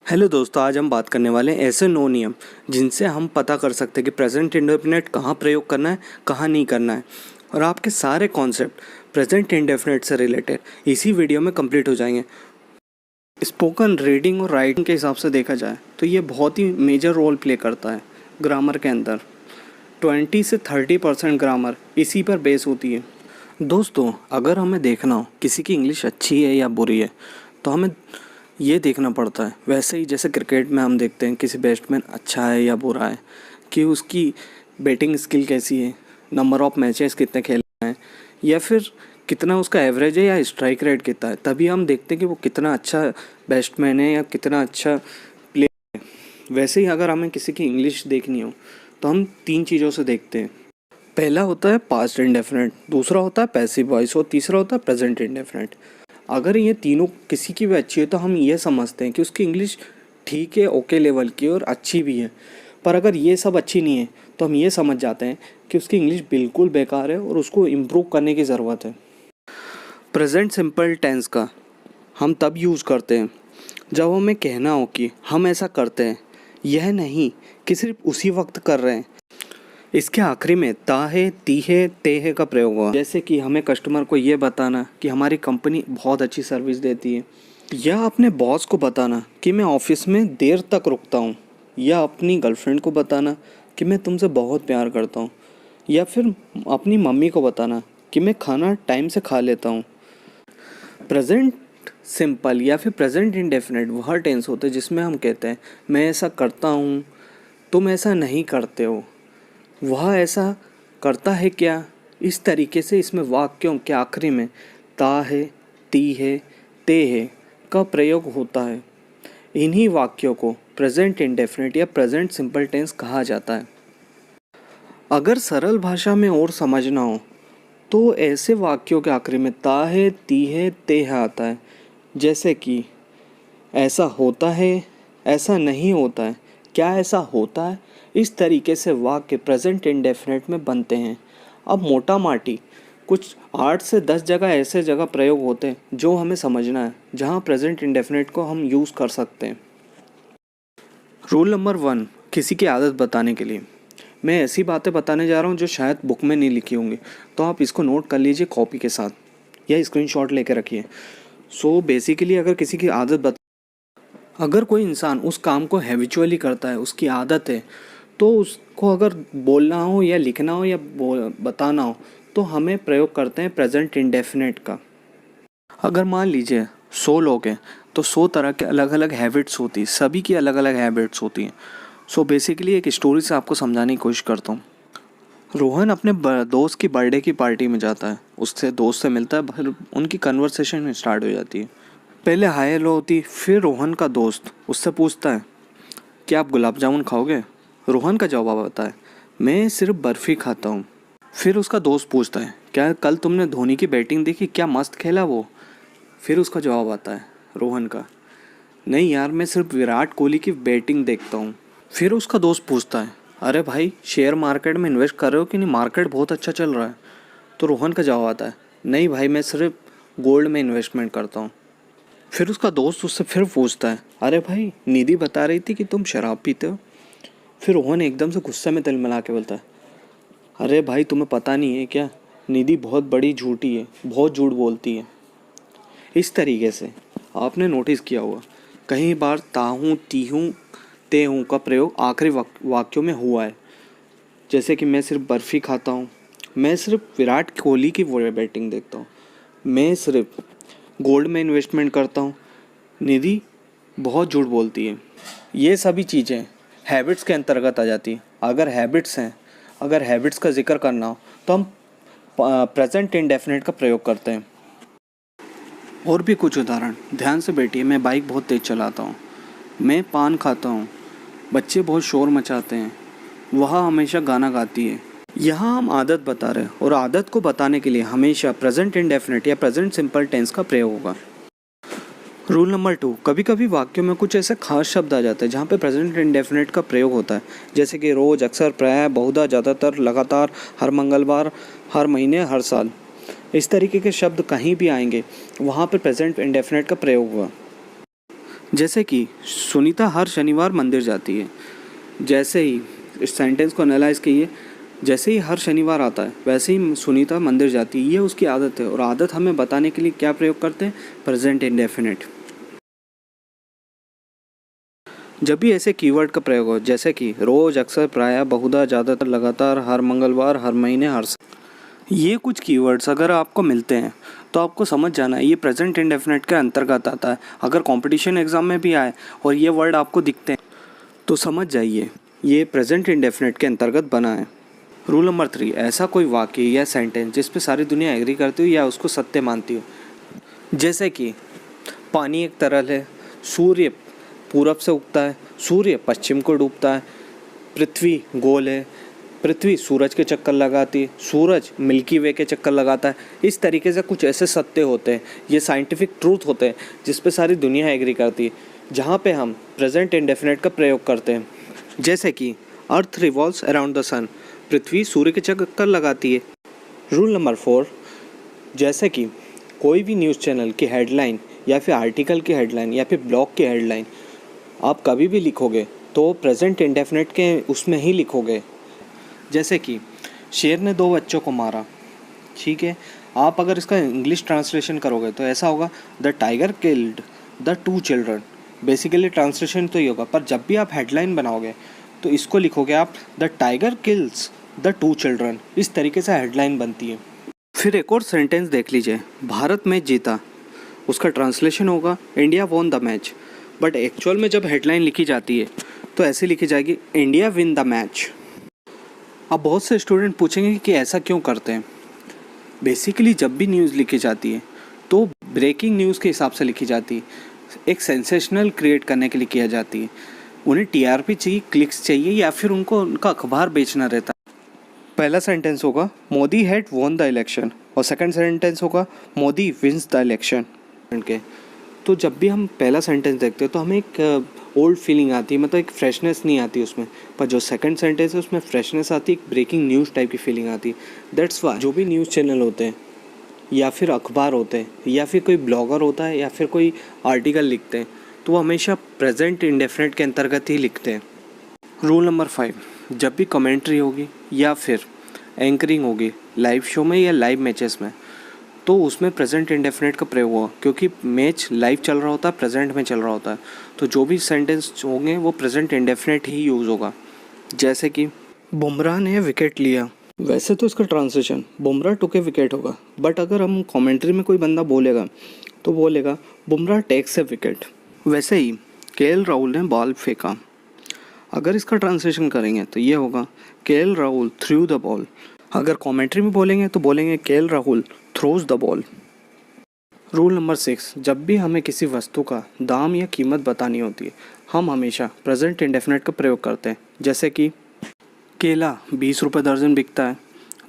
Hello दोस्तों, आज हम बात करने वाले हैं ऐसे 9 नियम जिनसे हम पता कर सकते हैं कि प्रेजेंट इंडेफिनिट कहाँ प्रयोग करना है, कहाँ नहीं करना है। और आपके सारे कॉन्सेप्ट प्रेजेंट इंडेफिनिट से रिलेटेड इसी वीडियो में कंप्लीट हो जाएंगे। स्पोकन रीडिंग और राइटिंग के हिसाब से देखा जाए तो ये बहुत ही मेजर रोल प्ले करता है ग्रामर के अंदर। 20 से 30% ग्रामर इसी पर बेस होती है। दोस्तों, अगर हमें देखना हो किसी की इंग्लिश अच्छी है या बुरी है तो हमें ये देखना पड़ता है। वैसे ही जैसे क्रिकेट में हम देखते हैं किसी बैट्समैन अच्छा है या बुरा है, कि उसकी बैटिंग स्किल कैसी है, नंबर ऑफ मैचेस कितने खेला है, या फिर कितना उसका एवरेज है या स्ट्राइक रेट कितना है, तभी हम देखते हैं कि वो कितना अच्छा बैट्समैन है या कितना अच्छा प्लेयर है। वैसे ही अगर हमें किसी की इंग्लिश देखनी हो तो हम 3 चीज़ों से देखते हैं। पहला होता है पास्ट इंडेफिनिट, दूसरा होता है पैसिव वॉइस और तीसरा होता है प्रेजेंट इंडेफिनिट। अगर ये तीनों किसी की भी अच्छी है तो हम ये समझते हैं कि उसकी इंग्लिश ठीक है, ओके लेवल की और अच्छी भी है। पर अगर ये सब अच्छी नहीं है तो हम ये समझ जाते हैं कि उसकी इंग्लिश बिल्कुल बेकार है और उसको इम्प्रूव करने की ज़रूरत है। प्रेजेंट सिंपल टेंस का हम तब यूज़ करते हैं जब हमें कहना हो कि हम ऐसा करते हैं, यह नहीं कि सिर्फ उसी वक्त कर रहे हैं। इसके आखिरी में ता है, ती है, ते है का प्रयोग हुआ। जैसे कि हमें कस्टमर को ये बताना कि हमारी कंपनी बहुत अच्छी सर्विस देती है, या अपने बॉस को बताना कि मैं ऑफिस में देर तक रुकता हूँ, या अपनी गर्लफ्रेंड को बताना कि मैं तुमसे बहुत प्यार करता हूँ, या फिर अपनी मम्मी को बताना कि मैं खाना टाइम से खा लेता हूँ। प्रेजेंट सिंपल या फिर प्रेजेंट इंडेफिनिट वह टेंस होते हैं जिसमें हम कहते हैं मैं ऐसा करता हूँ, तुम ऐसा नहीं करते हो, वह ऐसा करता है क्या। इस तरीके से इसमें वाक्यों के आखिरी में ता है, ती है, ते है का प्रयोग होता है। इन्हीं वाक्यों को प्रेजेंट इंडेफिनिट या प्रेजेंट सिंपल टेंस कहा जाता है। अगर सरल भाषा में और समझना हो तो ऐसे वाक्यों के आखिरी में ता है, ती है, ते है आता है। जैसे कि ऐसा होता है, ऐसा नहीं होता है, क्या ऐसा होता है। इस तरीके से वाक्य प्रेजेंट इंडेफिनिट में बनते हैं। अब मोटा माटी कुछ 8 से 10 जगह ऐसे जगह प्रयोग होते हैं जो हमें समझना है, जहाँ प्रेजेंट इंडेफिनिट को हम यूज़ कर सकते हैं। रूल नंबर 1, किसी की आदत बताने के लिए मैं ऐसी बातें बताने जा रहा हूँ जो शायद बुक में नहीं लिखी होंगी, तो आप इसको नोट कर लीजिए कॉपी के साथ या स्क्रीनशॉट लेके रखिए। सो बेसिकली अगर कोई इंसान उस काम को हैबिचुअली करता है, उसकी आदत है, तो उसको अगर बोलना हो या लिखना हो या बताना हो तो हमें प्रयोग करते हैं प्रेजेंट इंडेफिनिट का। अगर मान लीजिए 100 लोग हैं तो 100 तरह के अलग अलग हैबिट्स होती है, सभी की अलग अलग हैबिट्स होती हैं। सो बेसिकली एक स्टोरी से आपको समझाने की कोशिश करता हूँ। रोहन अपने दोस्त की बर्थडे की पार्टी में जाता है, उससे दोस्त से मिलता है, फिर उनकी कन्वर्सेशन स्टार्ट हो जाती है। पहले हाय हेलो होती, फिर रोहन का दोस्त उससे पूछता है कि आप गुलाब जामुन खाओगे। रोहन का जवाब आता है मैं सिर्फ बर्फ़ी खाता हूँ। फिर उसका दोस्त पूछता है क्या कल तुमने धोनी की बैटिंग देखी, क्या मस्त खेला वो। फिर उसका जवाब आता है रोहन का नहीं यार, मैं सिर्फ विराट कोहली की बैटिंग देखता हूँ। फिर उसका दोस्त पूछता है अरे भाई शेयर मार्केट में इन्वेस्ट कर रहे हो कि नहीं, मार्केट बहुत अच्छा चल रहा है। तो रोहन का जवाब आता है नहीं भाई, मैं सिर्फ गोल्ड में इन्वेस्टमेंट करता हूँ। फिर उसका दोस्त उससे फिर पूछता है अरे भाई निधि बता रही थी कि तुम शराब पीते हो। फिर रोहन एकदम से गुस्से में तिल मिला के बोलता है अरे भाई तुम्हें पता नहीं है क्या, निधि बहुत बड़ी झूठी है, बहुत झूठ बोलती है। इस तरीके से आपने नोटिस किया होगा कई बार ताहूँ, तीहूँ, तेहूँ का प्रयोग आखिरी वाक्यों में हुआ है। जैसे कि मैं सिर्फ बर्फ़ी खाता हूँ, मैं सिर्फ विराट कोहली की वो बैटिंग देखता हूँ, मैं सिर्फ गोल्ड में इन्वेस्टमेंट करता हूँ, निधि बहुत झूठ बोलती है। ये सभी चीज़ें हैबिट्स के अंतर्गत आ जाती है। अगर हैबिट्स का जिक्र करना हो तो हम प्रेजेंट इंडेफिनिट का प्रयोग करते हैं। और भी कुछ उदाहरण ध्यान से बैठिए। मैं बाइक बहुत तेज़ चलाता हूँ, मैं पान खाता हूँ, बच्चे बहुत शोर मचाते हैं, वह हमेशा गाना गाती है। यहाँ हम आदत बता रहे हैं और आदत को बताने के लिए हमेशा प्रेजेंट इंडेफिनिट या प्रेजेंट सिंपल टेंस का प्रयोग होगा। रूल नंबर 2, कभी कभी वाक्यों में कुछ ऐसे खास शब्द आ जाते हैं जहाँ पे प्रेजेंट इंडेफिनिट का प्रयोग होता है। जैसे कि रोज़, अक्सर, प्रायः, बहुधा, ज़्यादातर, लगातार, हर मंगलवार, हर महीने, हर साल। इस तरीके के शब्द कहीं भी आएंगे वहाँ पर प्रेजेंट इंडेफिनिट का प्रयोग हुआ। जैसे कि सुनीता हर शनिवार मंदिर जाती है। जैसे ही इस सेंटेंस को एनालाइज कीजिए, जैसे ही हर शनिवार आता है वैसे ही सुनीता मंदिर जाती है, ये उसकी आदत है। और आदत हमें बताने के लिए क्या प्रयोग करते हैं? Present indefinite. जब भी ऐसे कीवर्ड का प्रयोग हो, जैसे कि रोज, अक्सर, प्रायः, बहुधा, ज़्यादातर, लगातार, हर मंगलवार, हर महीने, हर ये कुछ कीवर्ड्स अगर आपको मिलते हैं तो आपको समझ जाना है ये प्रेजेंट इंडेफिनिट के अंतर्गत आता है। अगर कंपटीशन एग्जाम में भी आए और ये वर्ड आपको दिखते हैं तो समझ जाइए ये प्रेजेंट इंडेफिनिट के अंतर्गत बना है। रूल नंबर 3, ऐसा कोई वाक्य या सेंटेंस जिस पे सारी दुनिया एग्री करती हो या उसको सत्य मानती हो। जैसे कि पानी एक तरल है, सूर्य पूरब से उगता है, सूर्य पश्चिम को डूबता है, पृथ्वी गोल है, पृथ्वी सूरज के चक्कर लगाती है, सूरज मिल्की वे के चक्कर लगाता है। इस तरीके से कुछ ऐसे सत्य होते हैं, ये साइंटिफिक ट्रूथ होते हैं जिस पे सारी दुनिया एग्री करती है, जहाँ पे हम प्रेजेंट इंडेफिनिट का प्रयोग करते हैं। जैसे कि अर्थ रिवॉल्व्स अराउंड द सन, पृथ्वी सूर्य के चक्कर लगाती है। रूल नंबर 4, जैसे कि कोई भी न्यूज़ चैनल की हेडलाइन या फिर आर्टिकल की हेडलाइन या फिर ब्लॉग की हेडलाइन आप कभी भी लिखोगे तो प्रेजेंट इंडेफिनिट के उसमें ही लिखोगे। जैसे कि शेर ने 2 बच्चों को मारा, ठीक है। आप अगर इसका इंग्लिश ट्रांसलेशन करोगे तो ऐसा होगा, the tiger killed the 2 children. Basically translation तो ये होगा, पर जब भी आप हेडलाइन बनाओगे तो इसको लिखोगे आप, the tiger kills the 2 children. इस तरीके से हेडलाइन बनती है। फिर एक और सेंटेंस देख लीजिए, भारत मैच जीता, उसका ट्रांसलेशन होगा, India won the match. But actual में जब हेडलाइन लिखी जाती है तो ऐसे लिखी जाएगी, इंडिया विन द मैच। अब बहुत से स्टूडेंट पूछेंगे कि ऐसा क्यों करते हैं। बेसिकली जब भी न्यूज़ लिखी जाती है तो ब्रेकिंग न्यूज़ के हिसाब से लिखी जाती है, एक सेंसेशनल क्रिएट करने के लिए किया जाती है। उन्हें टीआरपी चाहिए, क्लिक्स चाहिए, या फिर उनको उनका अखबार बेचना रहता है। पहला सेंटेंस होगा, Modi had won the election, और सेकंड सेंटेंस होगा, मोदी विंस द इलेक्शन के। तो जब भी हम पहला सेंटेंस देखते हैं तो हमें एक ओल्ड फीलिंग आती है, मतलब एक फ्रेशनेस नहीं आती उसमें। पर जो सेकंड सेंटेंस है उसमें फ्रेशनेस आती है, एक ब्रेकिंग न्यूज़ टाइप की फीलिंग आती है। दैट्स वाई जो भी न्यूज़ चैनल होते हैं या फिर अखबार होते हैं या फिर कोई ब्लॉगर होता है या फिर कोई आर्टिकल लिखते हैं तो वो हमेशा प्रेजेंट इंडेफिनिट के अंतर्गत ही लिखते हैं। रूल नंबर 5, जब भी कमेंट्री होगी या फिर एंकरिंग होगी लाइव शो में या लाइव मैचेस में तो उसमें प्रेजेंट इंडेफिनिट का प्रयोग होगा, क्योंकि मैच लाइव चल रहा होता है, प्रेजेंट में चल रहा होता है। तो जो भी सेंटेंस होंगे वो प्रेजेंट इंडेफिनिट ही यूज़ होगा। जैसे कि बुमराह ने विकेट लिया, वैसे तो इसका ट्रांसलेशन बुमराह टुक ए विकेट होगा, बट अगर हम कमेंट्री में कोई बंदा बोलेगा तो बोलेगा बुमराह टेक्स ए विकेट। वैसे ही केएल राहुल ने बॉल फेंका, अगर इसका ट्रांसलेशन करेंगे तो ये होगा, KL Rahul through the ball. अगर कमेंट्री में बोलेंगे तो बोलेंगे KL Rahul throws the ball. Rule number 6, जब भी हमें किसी वस्तु का दाम या कीमत बतानी होती है हम हमेशा प्रेजेंट इंडेफिनिट का प्रयोग करते हैं। जैसे कि केला 20 रुपये दर्जन बिकता है,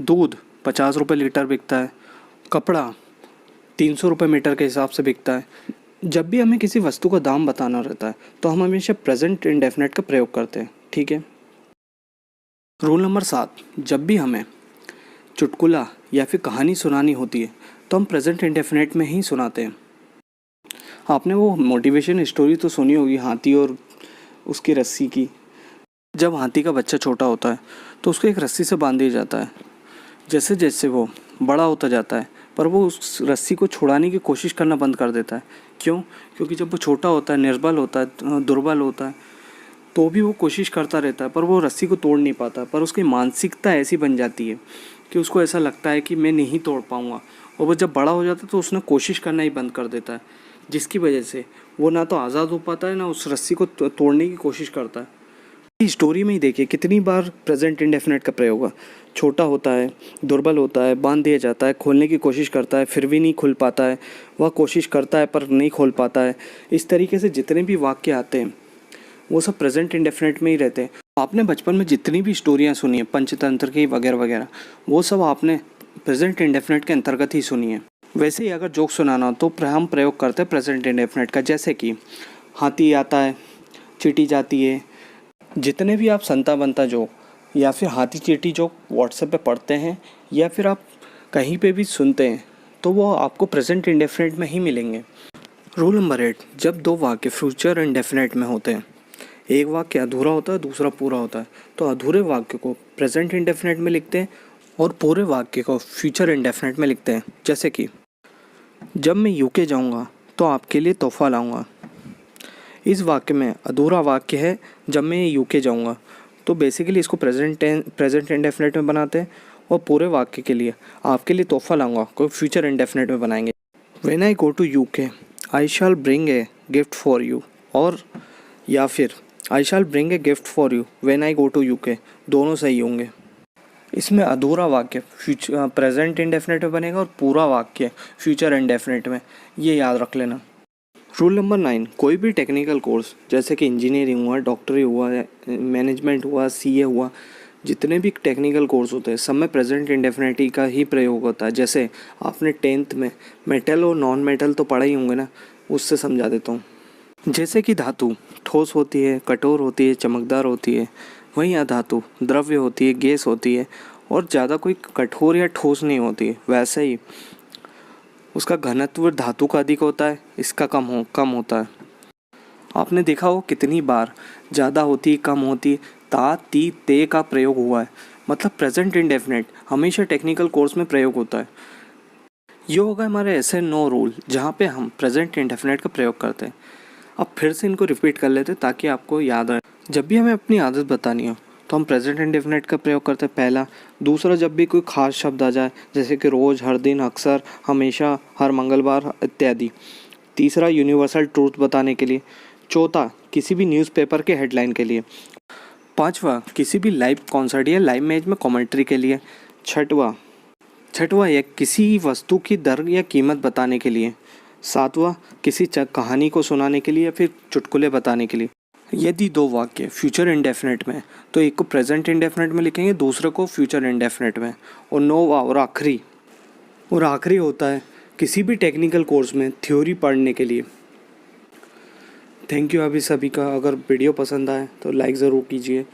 दूध 50 रुपये लीटर बिकता है, कपड़ा 300 रुपये मीटर के हिसाब से बिकता है। जब भी हमें किसी वस्तु का दाम बताना रहता है तो हम हमेशा प्रेजेंट इंडेफिनिट का प्रयोग करते हैं, ठीक है। रूल नंबर 7, जब भी हमें चुटकुला या फिर कहानी सुनानी होती है तो हम प्रेजेंट इंडेफिनिट में ही सुनाते हैं। आपने वो मोटिवेशन स्टोरी तो सुनी होगी, हाथी और उसकी रस्सी की। जब हाथी का बच्चा छोटा होता है तो उसको एक रस्सी से बांध दिया जाता है। जैसे जैसे वो बड़ा होता जाता है पर वो उस रस्सी को छुड़ाने की कोशिश करना बंद कर देता है। क्यों? क्योंकि जब वो छोटा होता है, निर्बल होता है, दुर्बल होता है, तो भी वो कोशिश करता रहता है पर वो रस्सी को तोड़ नहीं पाता। पर उसकी मानसिकता ऐसी बन जाती है कि उसको ऐसा लगता है कि मैं नहीं तोड़ पाऊँगा, और वो जब बड़ा हो जाता है तो उसने कोशिश करना ही बंद कर देता है, जिसकी वजह से वो ना तो आज़ाद हो पाता है ना उस रस्सी को तोड़ने की कोशिश करता है। इस स्टोरी में ही देखिए कितनी बार प्रेजेंट इंडेफिनिट का प्रयोग हुआ। छोटा होता है, दुर्बल होता है, बांध दिया जाता है, खोलने की कोशिश करता है, फिर भी नहीं खुल पाता है, वह कोशिश करता है पर नहीं खोल पाता है। इस तरीके से जितने भी वाक्य आते हैं वो सब प्रेजेंट इंडेफिनिट में ही रहते हैं। आपने बचपन में जितनी भी स्टोरियाँ सुनी हैं पंचतंत्र की वगैरह वगैरह, वो सब आपने प्रेजेंट इंडेफिनिट के अंतर्गत ही सुनी है। वैसे ही अगर जोक सुनाना हो तो हम प्रयोग करते हैं प्रेजेंट इंडेफिनिट का। जैसे कि हाथी आता है, चींटी जाती है। जितने भी आप संता बनता जोक या फिर हाथी चींटी जोक व्हाट्सएप पे पढ़ते हैं या फिर आप कहीं पे भी सुनते हैं तो वो आपको प्रेजेंट इंडेफिनिट में ही मिलेंगे। रूल नंबर 8, जब दो वाक्य फ्यूचर इंडेफिनिट में होते हैं, एक वाक्य अधूरा होता है, दूसरा पूरा होता है, तो अधूरे वाक्य को प्रेजेंट इंडेफिनिट में लिखते हैं और पूरे वाक्य को फ्यूचर इंडेफिनिट में लिखते हैं। जैसे कि जब मैं यूके जाऊंगा तो आपके लिए तोहफा लाऊंगा। इस वाक्य में अधूरा वाक्य है जब मैं यूके जाऊंगा, तो बेसिकली इसको प्रेजेंट इंडेफिनिट में बनाते हैं और पूरे वाक्य के लिए आपके लिए तोहफा लाऊंगा को फ्यूचर इंडेफिनिट में बनाएंगे। When I go to UK I shall bring a gift for you, और या फिर I shall bring a gift for you when I go to UK, दोनों सही होंगे। इसमें अधूरा वाक्य फ्यूचर प्रेजेंट इंडेफिनिट में बनेगा और पूरा वाक्य फ्यूचर इंडेफिनिट में, ये याद रख लेना। रूल नंबर 9, कोई भी टेक्निकल कोर्स जैसे कि इंजीनियरिंग हुआ, डॉक्टरी हुआ, मैनेजमेंट हुआ, सीए हुआ, जितने भी टेक्निकल कोर्स होते हैं सब में प्रेजेंट इंडेफिनिटी का ही प्रयोग होता है। जैसे आपने 10th में मेटल और नॉन मेटल तो पढ़ा ही होंगे ना, उससे समझा देता हूँ। जैसे कि धातु ठोस होती है, कठोर होती है, चमकदार होती है, वहीं अधातु द्रव्य होती है, गैस होती है और ज़्यादा कोई कठोर या ठोस नहीं होती है। वैसे ही उसका घनत्व धातु का अधिक होता है, इसका कम होता है। आपने देखा हो कितनी बार ज़्यादा होती है, कम होती है, ता ती ते का प्रयोग हुआ है। मतलब प्रेजेंट इंडेफिनिट हमेशा टेक्निकल कोर्स में प्रयोग होता है। ये होगा हमारे ऐसे 9 रूल जहाँ पे हम प्रेजेंट इंडेफिनिट का प्रयोग करते हैं। अब फिर से इनको रिपीट कर लेते हैं ताकि आपको याद आए। जब भी हमें अपनी आदत बतानी हो तो हम प्रेजेंट इंडेफिनिट का प्रयोग करते हैं, पहला। दूसरा, जब भी कोई खास शब्द आ जाए जैसे कि रोज़, हर दिन, अक्सर, हमेशा, हर मंगलवार इत्यादि। तीसरा, यूनिवर्सल ट्रूथ बताने के लिए। चौथा, किसी भी न्यूज़पेपर के हेडलाइन के लिए। पांचवा, किसी भी लाइव कॉन्सर्ट या लाइव मैच में कमेंट्री के लिए। छठवा, या किसी वस्तु की दर या कीमत बताने के लिए। सातवां, किसी कहानी को सुनाने के लिए या फिर चुटकुले बताने के लिए। यदि दो वाक्य फ्यूचर इंडेफिनिट में, तो एक को प्रेजेंट इंडेफिनिट में लिखेंगे, दूसरे को फ्यूचर इंडेफिनिट में। और नौवां और आखिरी होता है किसी भी टेक्निकल कोर्स में थ्योरी पढ़ने के लिए। थैंक यू अभी सभी का। अगर वीडियो पसंद आए तो लाइक ज़रूर कीजिए।